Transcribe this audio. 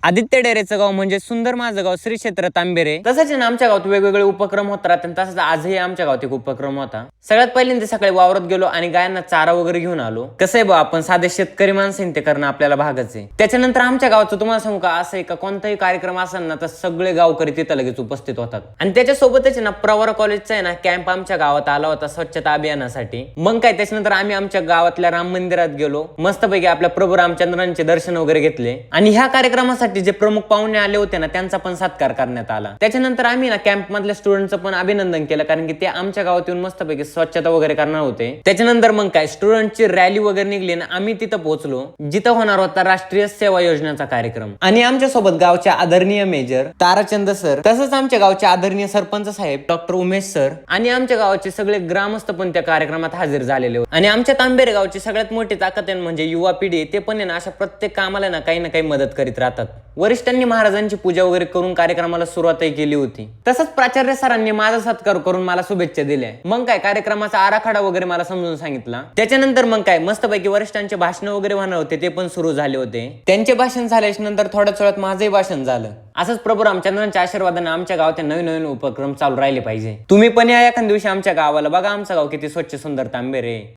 आदित्य डेरेचं गाव म्हणजे सुंदर माझं गाव श्री क्षेत्र तांबेरे. तसंच ना आमच्या गावात वेगवेगळे उपक्रम होत राहतात. तसंच आजही आमच्या गावात एक उपक्रम होता. सगळ्यात पहिल्यांदा सकाळी वावरात गेलो आणि गायांना चारा वगैरे घेऊन आलो. कसं आहे बा, आपण साधे शेतकरी माणसं ते करणं आपल्याला भागच आहे. त्याच्यानंतर आमच्या गावाचं तुम्हाला सांगू का, असं आहे का कोणताही कार्यक्रम असेल ना तर सगळे गावकरी तिथं लगेच उपस्थित होतात. आणि त्याच्यासोबतच ना प्रवरा कॉलेजचा आहे ना कॅम्प आमच्या गावात आला होता स्वच्छता अभियानासाठी. मग काय त्याच्यानंतर आम्ही आमच्या गावातल्या राम मंदिरात गेलो. मस्तपैकी आपल्या प्रभू रामचंद्रांचे दर्शन वगैरे घेतले. आणि ह्या कार्यक्रमासाठी जे प्रमुख पाहुणे आले होते ना त्यांचा पण सत्कार करण्यात आला. त्याच्यानंतर आम्ही ना कॅम्प मधल्या स्टुडंटचं पण अभिनंदन केलं, कारण की ते आमच्या गावात येऊन मस्तपैकी स्वच्छता वगैरे करणार होते. त्याच्यानंतर मग काय स्टुडंटची रॅली वगैरे निघली ना आम्ही तिथं पोहोचलो जिथं होणार होता राष्ट्रीय सेवा योजनेचा कार्यक्रम. आणि आमच्या सोबत गावचे आदरणीय मेजर ताराचंद सर, तसंच आमच्या गावचे आदरणीय सरपंच साहेब डॉक्टर उमेश सर आणि आमच्या गावाचे सगळे ग्रामस्थ पण त्या कार्यक्रमात हजर झालेले होते. आणि आमच्या तांबेरे गावची सगळ्यात मोठी ताकद म्हणजे युवा पिढी, ते पण ना अशा प्रत्येक कामाला ना काही मदत करीत राहतात. वरिष्ठांनी महाराजांची पूजा वगैरे करून कार्यक्रमाला सुरुवातही केली होती. तसंच प्राचार्य सरांनी माझा सत्कार करून मला शुभेच्छा दिल्या. मग काय कार्यक्रमाचा आराखडा वगैरे मला समजून सांगितला. त्याच्यानंतर मग काय मस्तपैकी वरिष्ठांचे भाषण वगैरे होणार होते, ते पण सुरू झाले होते. त्यांचे भाषण झाल्याच्या नंतर थोड्याच वेळात माझंही भाषण झालं. असंच प्रभू रामचंद्रांच्या आशीर्वादाने आमच्या गावात नवीन उपक्रम चालू राहिले पाहिजे. तुम्ही पण या एखाद्या दिवशी आमच्या गावाला बघा, आमचं गाव किती स्वच्छ सुंदर तांबेरे.